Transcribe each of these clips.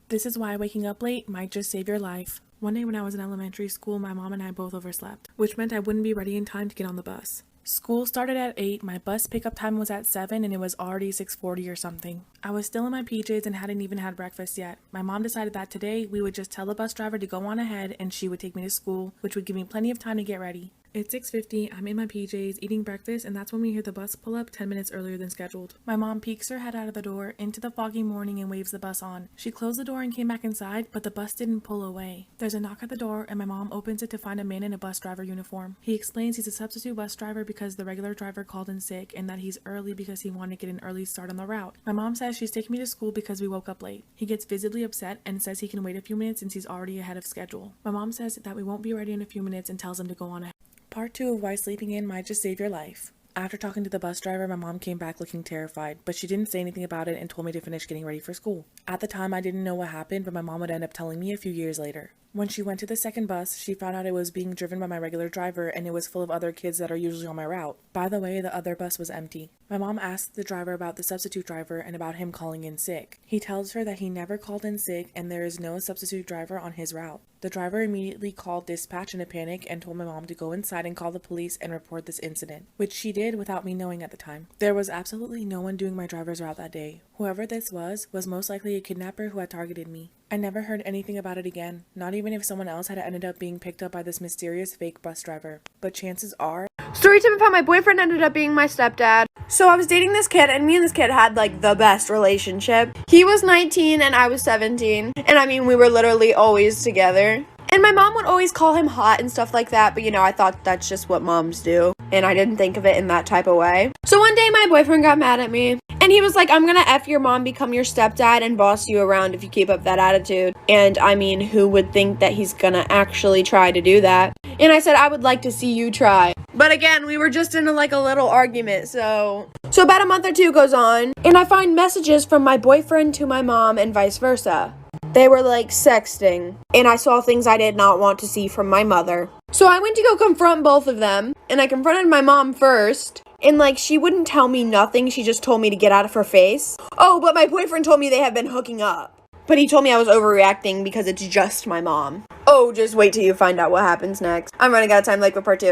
This is why waking up late might just save your life. One day when I was in elementary school, my mom and I both overslept, which meant I wouldn't be ready in time to get on the bus. School started at 8, my bus pickup time was at 7, and it was already 6:40 or something. I was still in my PJs and hadn't even had breakfast yet. My mom decided that today we would just tell the bus driver to go on ahead and she would take me to school, which would give me plenty of time to get ready. It's 6:50, I'm in my PJs, eating breakfast, and that's when we hear the bus pull up 10 minutes earlier than scheduled. My mom peeks her head out of the door into the foggy morning and waves the bus on. She closed the door and came back inside, but the bus didn't pull away. There's a knock at the door, and my mom opens it to find a man in a bus driver uniform. He explains he's a substitute bus driver because the regular driver called in sick, and that he's early because he wanted to get an early start on the route. My mom says she's taking me to school because we woke up late. He gets visibly upset and says he can wait a few minutes since he's already ahead of schedule. My mom says that we won't be ready in a few minutes and tells him to go on ahead. Part 2 of why sleeping in might just save your life. After talking to the bus driver, my mom came back looking terrified, but she didn't say anything about it and told me to finish getting ready for school. At the time, I didn't know what happened, but my mom would end up telling me a few years later. When she went to the second bus, she found out it was being driven by my regular driver and it was full of other kids that are usually on my route. By the way, the other bus was empty. My mom asked the driver about the substitute driver and about him calling in sick. He tells her that he never called in sick and there is no substitute driver on his route. The driver immediately called dispatch in a panic and told my mom to go inside and call the police and report this incident, which she did without me knowing at the time. There was absolutely no one doing my driver's route that day. Whoever this was most likely a kidnapper who had targeted me. I never heard anything about it again, not even if someone else had ended up being picked up by this mysterious fake bus driver. But chances are... Storytime of how my boyfriend ended up being my stepdad. So I was dating this kid, and me and this kid had, like, the best relationship. He was 19, and I was 17. And, I mean, we were literally always together. And my mom would always call him hot and stuff like that, but, you know, I thought that's just what moms do. And I didn't think of it in that type of way. So one day, my boyfriend got mad at me. And he was like, I'm gonna F your mom, become your stepdad, and boss you around if you keep up that attitude. And, I mean, who would think that he's gonna actually try to do that? And I said, I would like to see you try. But again, we were just in a little argument, so about a month or two goes on, and I find messages from my boyfriend to my mom and vice versa. They were, like, sexting, and I saw things I did not want to see from my mother. So I went to go confront both of them, and I confronted my mom first, and, like, she wouldn't tell me nothing, she just told me to get out of her face. Oh, but my boyfriend told me they have been hooking up. But he told me I was overreacting because it's just my mom. Oh, just wait till you find out what happens next. I'm running out of time, like, for part 2.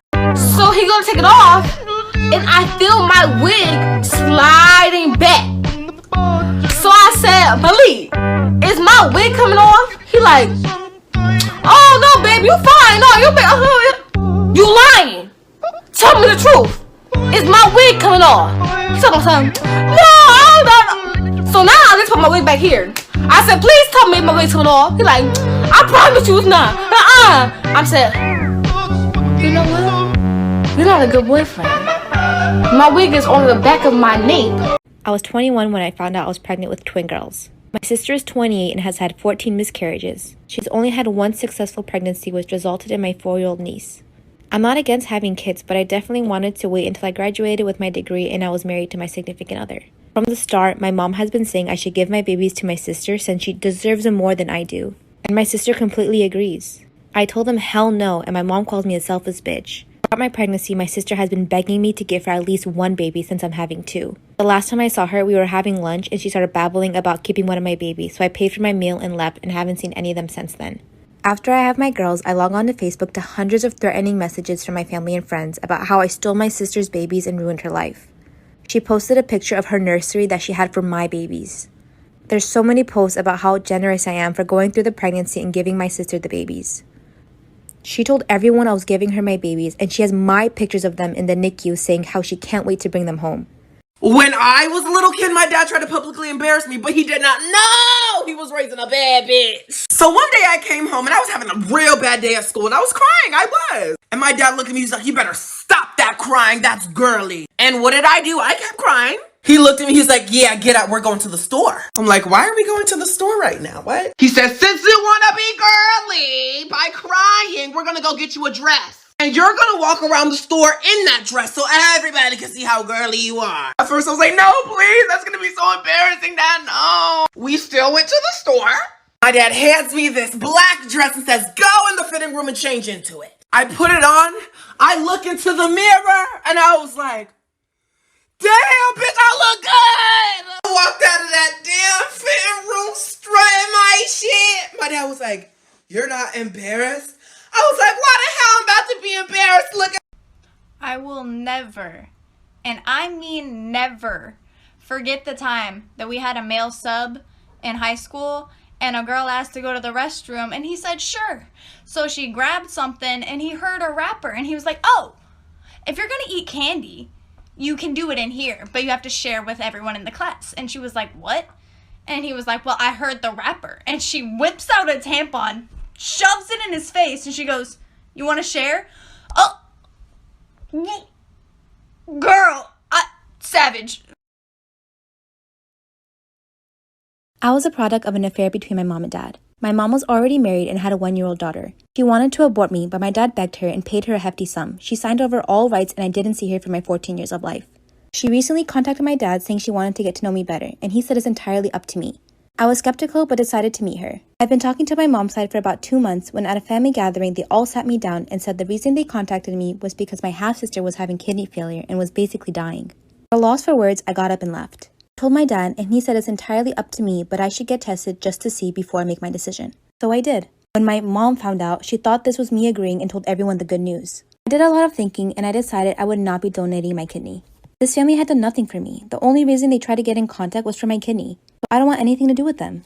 So he gonna take it off, and I feel my wig sliding back. So I said, Malik, is my wig coming off? He like, oh no, baby, you fine. No, you lying. Tell me the truth. Is my wig coming off? He told me something. No. So now I just put my wig back here. I said, please tell me if my wig's coming off. He like, I promise you it's not. I said, you know what? You're not a good boyfriend. My wig is on the back of my nape. I was 21 when I found out I was pregnant with twin girls. My sister is 28 and has had 14 miscarriages. She's only had one successful pregnancy, which resulted in my 4-year-old niece. I'm not against having kids, but I definitely wanted to wait until I graduated with my degree and I was married to my significant other. From the start, my mom has been saying I should give my babies to my sister since she deserves them more than I do. And my sister completely agrees. I told them hell no, and my mom calls me a selfish bitch. Throughout my pregnancy, my sister has been begging me to give her at least one baby since I'm having 2. The last time I saw her, we were having lunch and she started babbling about keeping one of my babies, so I paid for my meal and left and haven't seen any of them since then. After I have my girls, I log on to Facebook to hundreds of threatening messages from my family and friends about how I stole my sister's babies and ruined her life. She posted a picture of her nursery that she had for my babies. There's so many posts about how generous I am for going through the pregnancy and giving my sister the babies. She told everyone I was giving her my babies, and she has my pictures of them in the NICU saying how she can't wait to bring them home. When I was a little kid, my dad tried to publicly embarrass me, but he did not know he was raising a bad bitch. So one day I came home and I was having a real bad day at school and I was crying, I was. And my dad looked at me, he's like, you better stop that crying, that's girly. And what did I do? I kept crying. He looked at me, he's like, yeah, get up, we're going to the store. I'm like, why are we going to the store right now? What? He said, since you wanna be girly by crying, we're gonna go get you a dress. And you're gonna walk around the store in that dress so everybody can see how girly you are. At first I was like, no, please, that's gonna be so embarrassing, Dad, no. We still went to the store. My dad hands me this black dress and says, go in the fitting room and change into it. I put it on, I look into the mirror, and I was like, damn, bitch, I look good! walked out of that damn fitting room strutting my shit. My dad was like, "You're not embarrassed?" I was like, "Why the hell I'm about to be embarrassed? Look at." I will never, and I mean never, forget the time that we had a male sub in high school and a girl asked to go to the restroom and he said sure. So she grabbed something and he heard a wrapper and he was like, "Oh, if you're gonna eat candy, you can do it in here, but you have to share with everyone in the class." And she was like, "What?" And he was like, "Well, I heard the wrapper." And she whips out a tampon, shoves it in his face, and she goes, "You want to share?" "Oh, girl, savage." I was a product of an affair between my mom and dad. My mom was already married and had a 1-year-old daughter. She wanted to abort me, but my dad begged her and paid her a hefty sum. She signed over all rights and I didn't see her for my 14 years of life. She recently contacted my dad saying she wanted to get to know me better, and he said it's entirely up to me. I was skeptical but decided to meet her. I've been talking to my mom's side for about 2 months when at a family gathering they all sat me down and said the reason they contacted me was because my half-sister was having kidney failure and was basically dying. At a loss for words, I got up and left. I told my dad and he said it's entirely up to me, but I should get tested just to see before I make my decision. So I did. When my mom found out, she thought this was me agreeing and told everyone the good news. I did a lot of thinking and I decided I would not be donating my kidney. This family had done nothing for me. The only reason they tried to get in contact was for my kidney. So I don't want anything to do with them.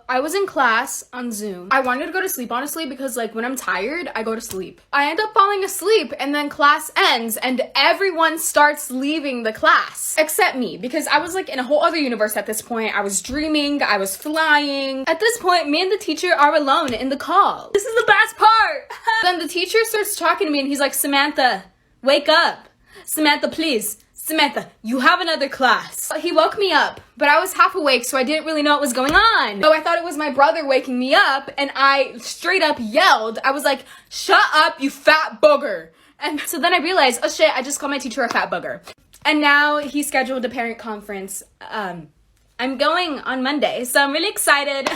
I was in class on Zoom. I wanted to go to sleep, honestly, because like when I'm tired, I go to sleep. I end up falling asleep and then class ends and everyone starts leaving the class. Except me, because I was like in a whole other universe at this point. I was dreaming, I was flying. At this point, me and the teacher are alone in the call. This is the best part! Then the teacher starts talking to me and he's like, "Samantha, wake up. Samantha, please. Samantha, you have another class." He woke me up, but I was half awake, so I didn't really know what was going on. So I thought it was my brother waking me up, and I straight up yelled. I was like, "Shut up, you fat booger." And so then I realized, oh shit, I just called my teacher a fat booger. And now he scheduled a parent conference. I'm going on Monday, so I'm really excited.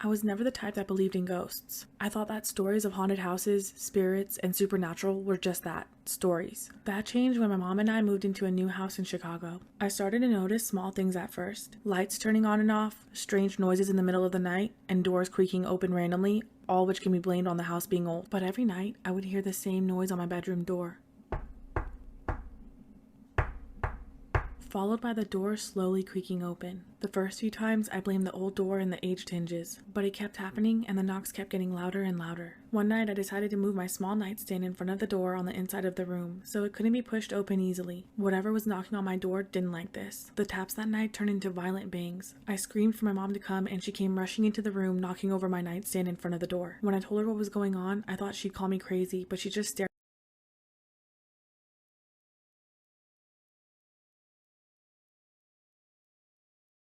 I was never the type that believed in ghosts. I thought that stories of haunted houses, spirits, and supernatural were just that, stories. That changed when my mom and I moved into a new house in Chicago. I started to notice small things at first. Lights turning on and off, strange noises in the middle of the night, and doors creaking open randomly, all which can be blamed on the house being old. But every night, I would hear the same noise on my bedroom door, followed by the door slowly creaking open. The first few times, I blamed the old door and the aged hinges, but it kept happening and the knocks kept getting louder and louder. One night, I decided to move my small nightstand in front of the door on the inside of the room, so it couldn't be pushed open easily. Whatever was knocking on my door didn't like this. The taps that night turned into violent bangs. I screamed for my mom to come and she came rushing into the room, knocking over my nightstand in front of the door. When I told her what was going on, I thought she'd call me crazy, but she just stared